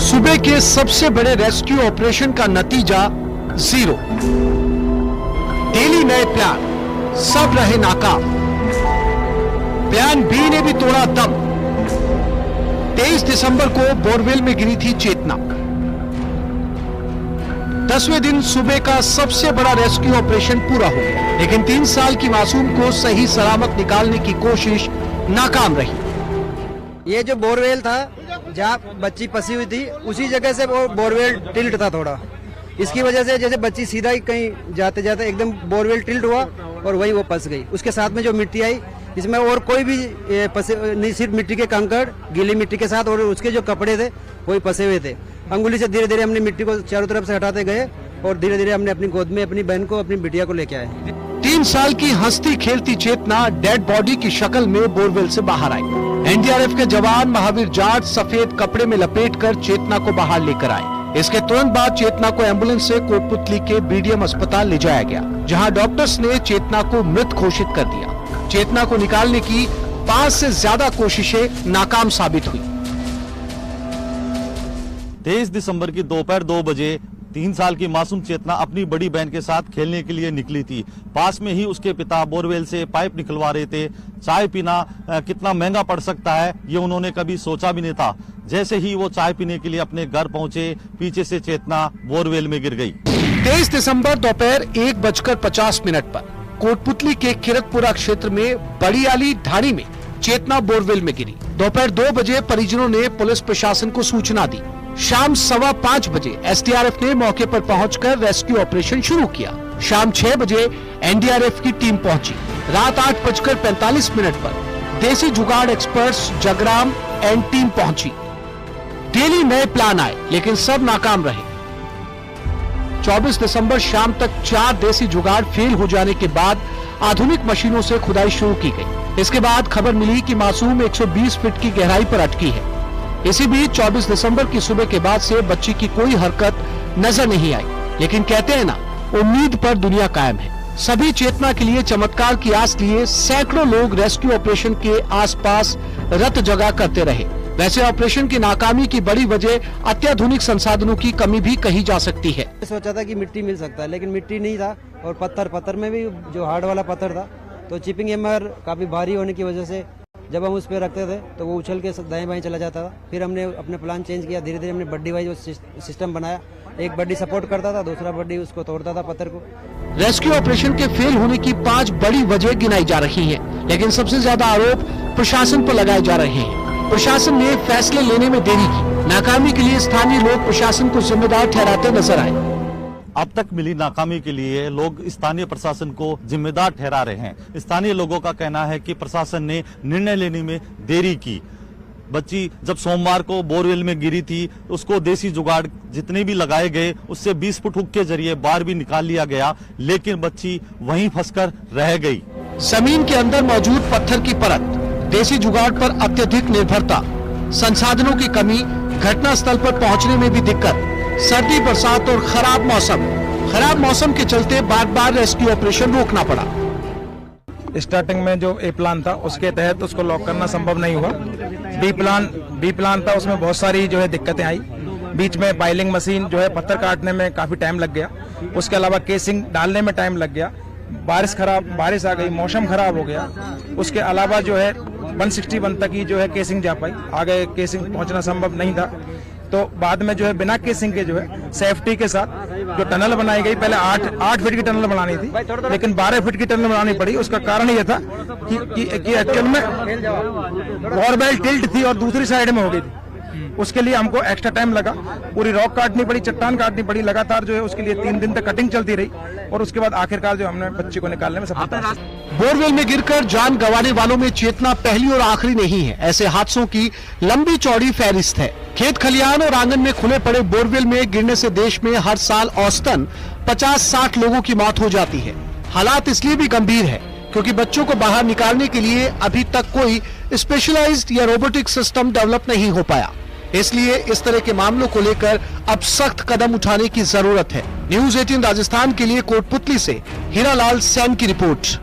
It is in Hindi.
सूबे के सबसे बड़े रेस्क्यू ऑपरेशन का नतीजा 0। डेली नए प्लान, सब रहे नाकाम। प्लान बी ने भी तोड़ा दम। 23 दिसंबर को बोरवेल में गिरी थी चेतना। 10वें दिन सूबे का सबसे बड़ा रेस्क्यू ऑपरेशन पूरा हो गया, लेकिन 3 साल की मासूम को सही सलामत निकालने की कोशिश नाकाम रही। ये जो बोरवेल था जहाँ बच्ची फंसी हुई थी, उसी जगह से वो बोरवेल टिल्ट था थोड़ा। इसकी वजह से जैसे बच्ची सीधा ही कहीं जाते जाते एकदम बोरवेल टिल्ट हुआ और वही वो फंस गई। उसके साथ में जो मिट्टी आई, इसमें और कोई भी नहीं, सिर्फ मिट्टी के कंकड़, गीली मिट्टी के साथ, और उसके जो कपड़े थे वही फंसे हुए थे। अंगुली से धीरे धीरे हमने मिट्टी को चारों तरफ से हटाते गए और धीरे धीरे हमने अपनी गोद में अपनी बहन को, अपनी बिटिया को लेके आए। 3 साल की हंसती खेलती चेतना डेड बॉडी की शक्ल में बोरवेल से बाहर आई। एनडीआरएफ के जवान महावीर जाट सफेद कपड़े में लपेटकर चेतना को बाहर लेकर आए। इसके तुरंत बाद चेतना को एम्बुलेंस से कोटपुतली के बीडीएम अस्पताल ले जाया गया, जहां डॉक्टर्स ने चेतना को मृत घोषित कर दिया। चेतना को निकालने की 5 से ज्यादा कोशिशें नाकाम साबित हुई। 23 दिसंबर की दोपहर 2 बजे 3 साल की मासूम चेतना अपनी बड़ी बहन के साथ खेलने के लिए निकली थी। पास में ही उसके पिता बोरवेल से पाइप निकलवा रहे थे। चाय पीना कितना महंगा पड़ सकता है, ये उन्होंने कभी सोचा भी नहीं था। जैसे ही वो चाय पीने के लिए अपने घर पहुंचे, पीछे से चेतना बोरवेल में गिर गई। 23 दिसंबर दोपहर 1:50 पर कोटपुतली के किरतपुरा क्षेत्र में बड़ियाली ढाणी में चेतना बोरवेल में गिरी। दोपहर 2 बजे परिजनों ने पुलिस प्रशासन को सूचना दी। शाम 5:15 बजे एसडीआरएफ ने मौके पर पहुंचकर रेस्क्यू ऑपरेशन शुरू किया। शाम 6 बजे एनडीआरएफ की टीम पहुंची। रात 8:45 पर देसी जुगाड़ एक्सपर्ट्स जगराम एंड टीम पहुंची। डेली नए प्लान आए, लेकिन सब नाकाम रहे। 24 दिसंबर शाम तक 4 देसी जुगाड़ फेल हो जाने के बाद आधुनिक मशीनों से खुदाई शुरू की गई। इसके बाद खबर मिली कि मासूम 120 फीट की गहराई पर अटकी है। इसी बीच 24 दिसंबर की सुबह के बाद से बच्ची की कोई हरकत नजर नहीं आई, लेकिन कहते हैं ना, उम्मीद पर दुनिया कायम है। सभी चेतना के लिए चमत्कार की आस लिए सैकड़ों लोग रेस्क्यू ऑपरेशन के आसपास रत जगह करते रहे। वैसे ऑपरेशन की नाकामी की बड़ी वजह अत्याधुनिक संसाधनों की कमी भी कही जा सकती है। सोचा था कि मिट्टी मिल सकता है, लेकिन मिट्टी नहीं था, और पत्थर में भी जो हार्ड वाला पत्थर था, तो चिपिंग हैमर काफी भारी होने की वजह से जब हम उस पर रखते थे तो वो उछल के दाएं बाएं चला जाता था। फिर हमने अपने प्लान चेंज किया, धीरे धीरे हमने बड्डी वाइज सिस्टम बनाया। एक बड्डी सपोर्ट करता था, दूसरा बड्डी उसको तोड़ता था पत्थर को। रेस्क्यू ऑपरेशन के फेल होने की 5 बड़ी वजह गिनाई जा रही हैं, लेकिन सबसे ज्यादा आरोप प्रशासन पर लगाए जा रहे हैं। प्रशासन ने फैसले लेने में देरी की। नाकामी के लिए स्थानीय लोग प्रशासन को जिम्मेदार ठहराते नजर आए। अब तक मिली नाकामी के लिए लोग स्थानीय प्रशासन को जिम्मेदार ठहरा रहे हैं। स्थानीय लोगों का कहना है कि प्रशासन ने निर्णय लेने में देरी की। बच्ची जब सोमवार को बोरवेल में गिरी थी, उसको देसी जुगाड़ जितने भी लगाए गए, उससे 20 फुट हुक के जरिए बाहर भी निकाल लिया गया, लेकिन बच्ची वहीं फंसकर रह गई। जमीन के अंदर मौजूद पत्थर की परत, देसी जुगाड़ पर अत्यधिक निर्भरता, संसाधनों की कमी, घटना स्थल पर पहुंचने में भी दिक्कत, सर्दी बरसात और खराब मौसम के चलते बार बार रेस्क्यू ऑपरेशन रोकना पड़ा। स्टार्टिंग में जो ए प्लान था उसके तहत उसको लॉक करना संभव नहीं हुआ। बी प्लान था, उसमें बहुत सारी जो है दिक्कतें आई। बीच में बाइलिंग मशीन जो है पत्थर काटने में काफी टाइम लग गया। उसके अलावा केसिंग डालने में टाइम लग गया। बारिश आ गई, मौसम खराब हो गया। उसके अलावा जो है 161 तक ही जो है केसिंग जा पाई, आगे केसिंग पहुंचना संभव नहीं था। तो बाद में जो है बिना केसिंग के जो है सेफ्टी के साथ जो टनल बनाई गई, पहले 8 फीट की टनल बनानी थी, लेकिन 12 फीट की टनल बनानी पड़ी। उसका कारण ये था कि एक्चुअल में बोरवेल टिल्ट थी और दूसरी साइड में हो गई थी। उसके लिए हमको एक्स्ट्रा टाइम लगा, पूरी रॉक काटनी पड़ी, चट्टान काटनी पड़ी, लगातार जो है उसके लिए 3 दिन तक कटिंग चलती रही, और उसके बाद आखिरकार जो हमने बच्चे को निकालने में सफलता। बोरवेल में गिरकर जान गंवाने वालों में चेतना पहली और आखिरी नहीं है। ऐसे हादसों की लंबी चौड़ी फहरिस्त है। खेत खलिहान और आंगन में खुले पड़े बोरवेल में गिरने से देश में हर साल औसतन 50-60 लोगों की मौत हो जाती है। हालात इसलिए भी गंभीर है क्योंकि बच्चों को बाहर निकालने के लिए अभी तक कोई स्पेशलाइज्ड या रोबोटिक सिस्टम डेवलप नहीं हो पाया। इसलिए इस तरह के मामलों को लेकर अब सख्त कदम उठाने की जरूरत है। न्यूज़ 18 राजस्थान के लिए कोटपुतली से हीरालाल सैन की रिपोर्ट।